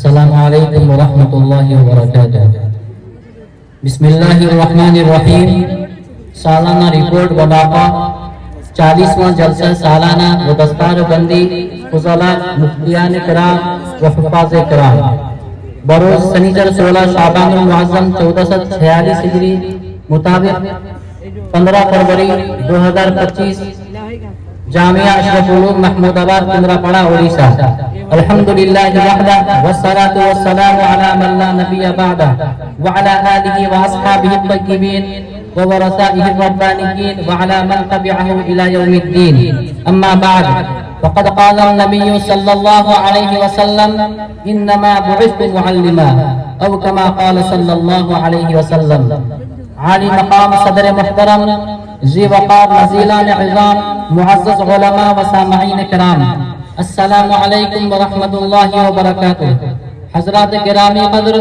السلام علیکم ورحمۃ اللہ وبرکاتہ۔ بسم اللہ الرحمن الرحیم۔ سالانہ رپورٹ وباقہ 40واں جلسہ سالانہ و دستار بندی فضلاء مفتیان کرام و حفاظ کرام بروز سنیچر 16 شعبان المعظم 1446 ہجری مطابق 15 فروری 2025 جامعہ اشرف العلوم محمود آباد کندراپڑا اڑیسہ۔ الحمدللہ وحدہ والصلاة والسلام علی من لا نبی بعدہ وعلی آلہ واصحابہ الطیبین وورثائہ الربانیین وعلی من تبعہ الی یوم الدین۔ اما بعد فقد قال النبی صلی اللہ علیہ وسلم انما بعثت معلما او کما قال صلی اللہ علیہ وسلم۔ عالی مقام صدر محترم ذی وقار نزیلان عظام معزز علماء و سامعین کرام، السلام علیکم ورحمۃ اللہ وبرکاتہ۔ حضرات گرامی قدر،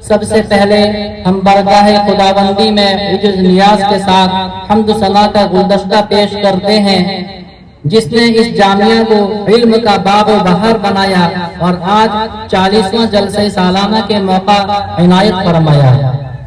سب سے پہلے ہم برگاہ خداوندی میں عجز نیاز کے ساتھ حمد و ثنا کا گلدستہ پیش کرتے ہیں جس نے اس جامعہ کو علم کا باب و بہار بنایا اور آج 40واں جلسہ سالانہ کے موقع عنایت فرمایا۔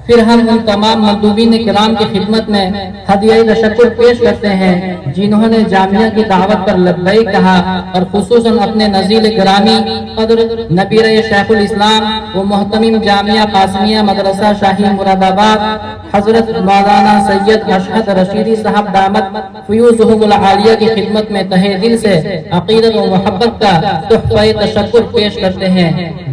پھر ہم ان تمام مندوبین کرام کی خدمت میں ہدیہ تشکر پیش کرتے ہیں جنہوں نے جامعہ کی دعوت پر لبیک کہا، اور خصوصاً اپنے نزیل گرامی قدر نبیر شیخ الاسلام و محتمم جامعہ قاسمیہ مدرسہ شاہی مراد آباد حضرت مولانا سید اشہد رشیدی صاحب دامت فیوزہم العالیہ کی خدمت میں تہہ دل سے عقیدت و محبت کا تحفہ تشکر پیش کرتے ہیں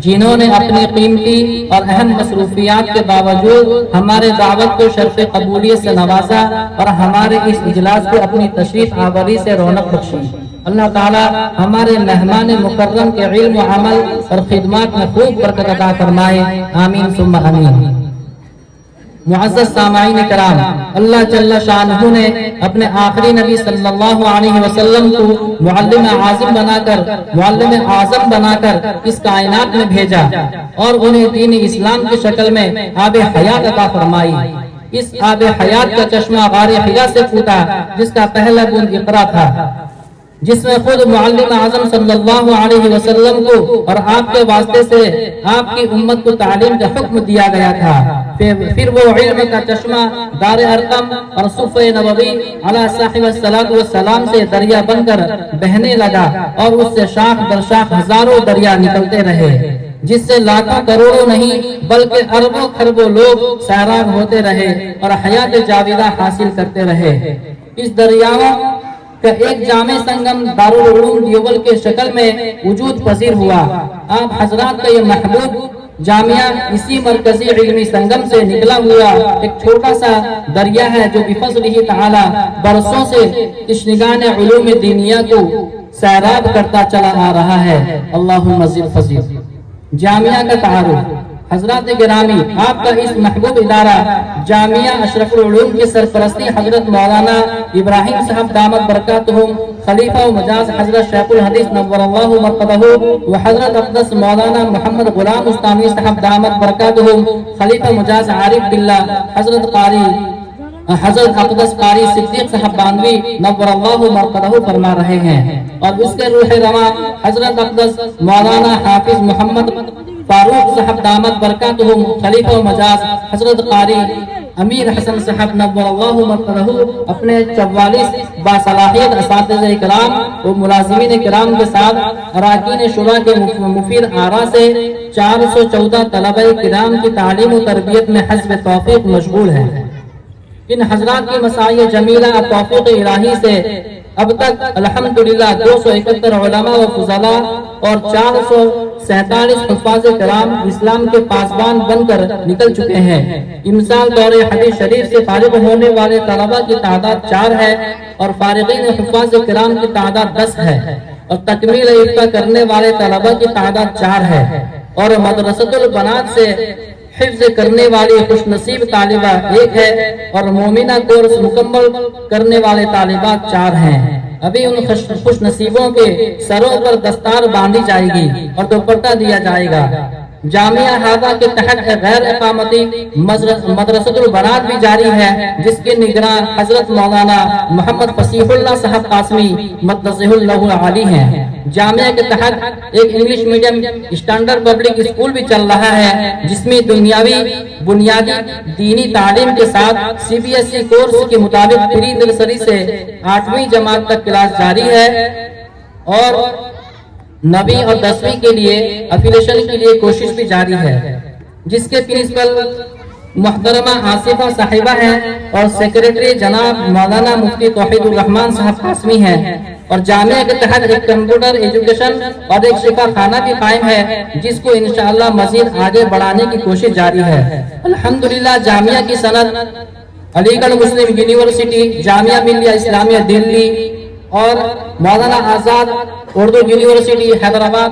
جنہوں نے اپنی قیمتی اور اہم مصروفیات کے باوجود ہمارے دعوت کو شرف قبولیت سے نوازا اور ہمارے اس اجلاس کو اپنی تشریف آوری سے رونق بخشی۔ اللہ تعالی ہمارے مہمان مکرم کے علم و عمل اور خدمات میں خوب برکت عطا فرمائے، آمین ثم آمین۔ معزز سامعین کرام، اللہ جل شانہ نے اپنے آخری نبی صلی اللہ علیہ وسلم کو معلم اعظم بنا کر اس کائنات میں بھیجا اور انہیں دین اسلام کی شکل میں آب حیات عطا فرمائی۔ اس آب حیات کا چشمہ غار حرا سے پھوٹا جس کا پہلا بند اقرا تھا، جس میں خود معلم اعظم صلی اللہ علیہ وسلم کو اور آپ کے واسطے سے آپ کی امت کو تعلیم کا حکم دیا گیا تھا۔ پھر وہ علم کا چشمہ دار ارقم اور صفہ نبوی علیہ صاحب السلام سے دریا بن کر بہنے لگا اور اس سے شاخ در شاخ ہزاروں دریا نکلتے رہے جس سے لاکھوں کروڑوں نہیں بلکہ اربوں خربوں لوگ سیراب ہوتے رہے اور حیات جاویدہ حاصل کرتے رہے۔ اس دریاؤں کا ایک جامع سنگم دارالعلوم دیوبند کے شکل میں وجود پذیر ہوا۔ آپ حضرات کا یہ محبوب جامعہ اسی مرکزی علمی سنگم سے نکلا ہوا ایک چھوٹا سا دریا ہے جو بفضلہ تعالی برسوں سے تشنگان علوم دینیہ کو سیراب کرتا چلا آ رہا ہے۔ اللہم زد فضل۔ جامعہ کا تعارف، حضرات گرامی، آپ کا اس محبوب ادارہ جامعہ اشرف العلوم کی سرپرستی حضرت مولانا ابراہیم صاحب دامت برکاتہم خلیفہ و مجاز حضرت شیخ الحدیث نور اللہ مرقدہ و حضرت اقدس مولانا محمد غلام استانی صاحب دامت برکاتہم خلیفہ مجاز عارف باللہ حضرت اقدس قاری صدیق صاحب بانوی نور اللہ مرقدہ فرما رہے ہیں، اور اس کے روح رواں حضرت اقدس مولانا حافظ محمد فاروق صاحب دامت برکاتہم خلیفہ و مجاز حضرت قاری امیر حسن صاحب نور اللہ مرقدہ اپنے 44 باصلاحیت اساتذہ کرام و ملازمین کرام کے ساتھ اراکین شورا کے مفید آراء سے 414 طلبہ کرام کی تعلیم و تربیت میں حسب توفیق مشغول ہیں۔ ان حضرات کی مساعی جمیلہ توفیق الہی سے اب تک الحمدللہ 271 علماء و فضلاء اور 447 حفاظ کرام اسلام کے پاسبان بن کر نکل چکے ہیں۔ امسال دور حدیث شریف سے فارغ ہونے والے طلباء کی تعداد 4 ہے اور فارغین حفاظ کرام کی تعداد 10 ہے، اور تکمیل یافتہ کرنے والے طلباء کی تعداد 4 ہے، اور مدرسۃ البنات سے حفظ کرنے والی خوش نصیب طالبہ 1 ہے، اور مومنہ کورس مکمل کرنے والے طالبات 4 ہیں۔ ابھی ان خوش نصیبوں کے سروں پر دستار باندھی جائے گی اور دوپٹہ دیا جائے گا۔ جامعہ ہاضہ کے تحت غیر اقامتی مدرسۃ البنات بھی جاری ہے، جس کے نگراں حضرت مولانا محمد فصیح اللہ صاحب قاسمی مدثہ اللہ العالی ہیں۔ جامعہ کے تحت ایک English medium standard public school بھی چل رہا ہے، جس میں دنیاوی بنیادی دینی تعلیم کے ساتھ CBSE کورس کے مطابق پری نرسری سے 8ویں جماعت تک کلاس جاری ہے، اور 9ویں اور 10ویں کے لیے افیلیشن کے لیے کوشش بھی جاری ہے، جس کے پرنسپل محترمہ آصفہ صاحبہ ہیں اور سیکریٹری جناب مولانا مفتی توحید الرحمان صاحب قاسمی ہیں۔ اور جامعہ کے تحت ایک کمپیوٹر ایجوکیشن اور ایک شفا خانہ بھی قائم ہے، جس کو انشاءاللہ مزید آگے بڑھانے کی کوشش جاری ہے۔ الحمدللہ جامعہ کی سند علی گڑھ مسلم یونیورسٹی، جامعہ ملیہ اسلامیہ دلی اور مولانا آزاد اردو یونیورسٹی حیدرآباد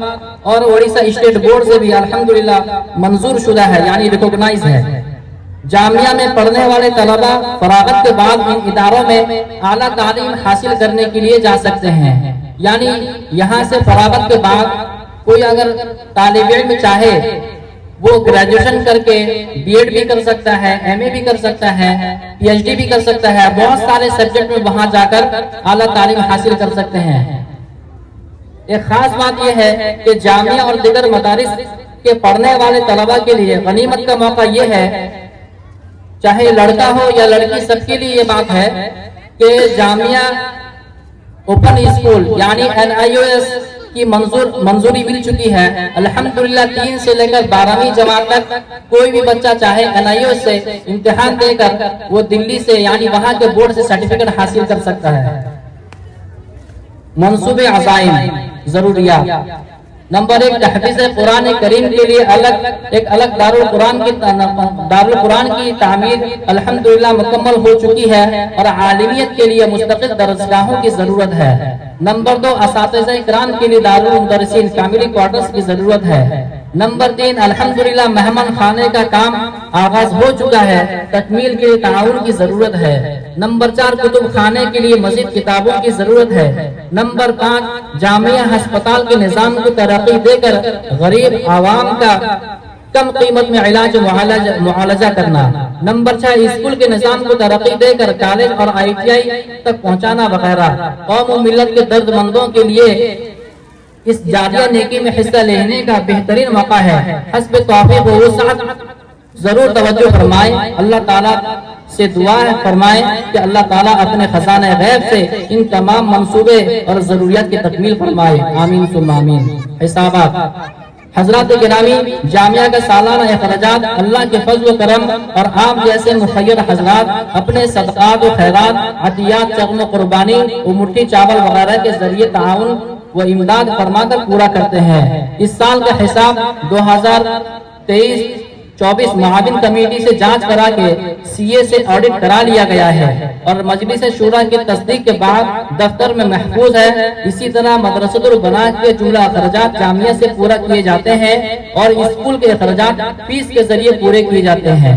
اور اڑیسہ اسٹیٹ بورڈ سے بھی الحمدللہ منظور شدہ ہے، یعنی ریکوگنائز ہے۔ جامعہ میں پڑھنے والے طلبہ فراغت کے بعد ان اداروں میں اعلیٰ تعلیم حاصل کرنے کے لیے جا سکتے ہیں، یعنی یہاں سے فراغت کے بعد کوئی اگر طالب علم چاہے وہ گریجویشن کر کے BEd بھی کر سکتا ہے، MA بھی کر سکتا ہے، PhD بھی کر سکتا ہے، بہت سارے سبجیکٹ میں وہاں جا کر اعلیٰ تعلیم حاصل کر سکتے ہیں۔ ایک خاص بات یہ ہے کہ جامعہ اور دیگر مدارس کے پڑھنے والے طلبہ کے لیے غنیمت کا موقع یہ ہے، چاہے لڑکا ہو یا لڑکی، سب کے لیے یہ بات ہے کہ جامعہ اوپن اسکول یعنی NIOS کی منظوری مل چکی ہے۔ الحمدللہ 3 سے لے کر 12ویں جماعت تک کوئی بھی بچہ چاہے NIOS سے امتحان دے کر وہ دلی سے یعنی وہاں کے بورڈ سے سرٹیفکیٹ حاصل کر سکتا ہے۔ منصوبے عزائم ضروریات: نمبر 1، تحفیظ قرآن کریم کے لیے ایک الگ دارالقرآن کی تعمیر الحمدللہ مکمل ہو چکی ہے اور عالمیت کے لیے مستقل درسگاہوں کی ضرورت ہے۔ نمبر 2، اساتذہ اکرام کے لیے دارالمدرسین فیملی کوارٹرز کی ضرورت ہے۔ نمبر 3، الحمدللہ مہمان خانے کا کام آغاز ہو چکا ہے، تکمیل کے لیے تعاون کی ضرورت ہے۔ نمبر 4، کتب خانے کے لیے مزید کتابوں کی ضرورت ہے۔ نمبر 5، جامعہ ہسپتال کے نظام کو ترقی دے کر غریب عوام کا کم قیمت میں علاج و معالجہ کرنا۔ نمبر 6، اسکول کے نظام کو ترقی دے کر کالج اور ITI تک پہنچانا وغیرہ۔ قوم و ملت کے درد مندوں کے لیے اس جاریہ نیکی میں حصہ لینے کا بہترین موقع ہے۔ حسب توفیق و وسعت ضرور توجہ فرمائیں۔ اللہ تعالیٰ سے دعا فرمائیں کہ اللہ تعالیٰ اپنے خزانہ غیب سے ان تمام منصوبے اور ضروریات کی تکمیل فرمائے، آمین ثم آمین۔ حسابات: حضرات گرامی، جامعہ کا سالانہ اخراجات اللہ کے فضل و کرم اور آپ جیسے مخیر حضرات اپنے صدقات و خیرات، عطیات، چغم و قربانی و مٹھی چاول وغیرہ کے ذریعے تعاون و امداد فرما کر پورا کرتے ہیں۔ اس سال کا حساب 2023-24 معاون کمیٹی سے جانچ کرا کے CA سے آڈٹ کرا لیا گیا ہے اور مجلس شورا کی تصدیق کے بعد دفتر میں محفوظ ہے۔ اسی طرح مدرسۃ البنات کے جملہ اخراجات جامعہ سے پورا کیے جاتے ہیں اور اسکول کے اخراجات فیس کے ذریعے پورے کیے جاتے ہیں۔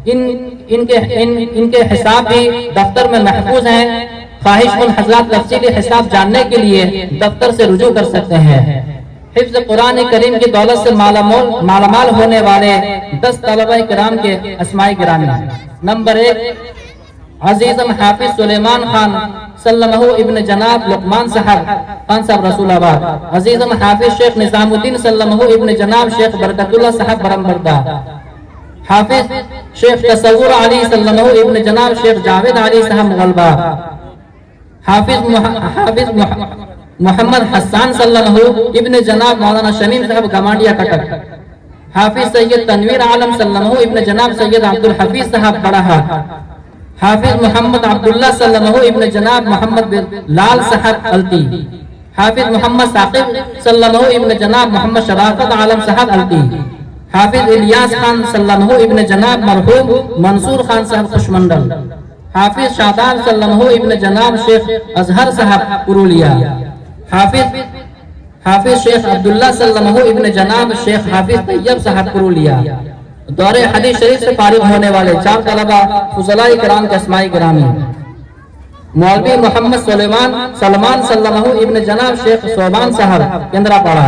ان کے حساب بھی دفتر میں محفوظ ہیں۔ خواہش مند حضرات تفصیلی حساب جاننے کے لیے دفتر سے رجوع کر سکتے ہیں۔ حفظ قرآن کریم کی دولت سے مالا مال ہونے والے 10 طلبہ کرام کے اسماء گرامی: نمبر 1، عزیزم حافظ سلیمان خان سلمہ ابن جناب لقمان صاحب خان صاحب رسول آباد، عزیزم حافظ شیخ نظام الدین سلمہ ابن جناب شیخ برکت اللہ صاحب برمبردہ، حافظ شیخ تصور علی سلمہ ابن جناب شیخ جاوید علی صاحب مغلبہ، حافظ محمد حسان سلمہ ابن جناب مولانا شمیم صاحب گمانڈیا کٹک، حافظ سید تنویر عالم سلمہ ابن جناب سید عبدالحفیظ صاحب بڑھا، حافظ محمد عبداللہ سلمہ ابن جناب محمد لال صاحب التی، حافظ محمد ثاقب سلمہ ابن جناب محمد شرافت عالم صاحب التی، حافظ الیاس خان سلمہ ابن جناب مرحوم منصور خان صاحب خوشمنڈل، حافظ شاداب سلمہ ابن جناب شیخ اظہر صاحب پرولیا، حافظ شیخ عبداللہ سلمہ ابن جناب شیخ حافظ طیب صاحب پرولیا۔ دور حدیث شریف سے فارغ ہونے والے 4 طلبہ فضلاء کرام کے اسماء گرامی: مولوی محمد سلمان سلمہ ابن جناب شیخ صوبان صاحب کندرا پاڑا،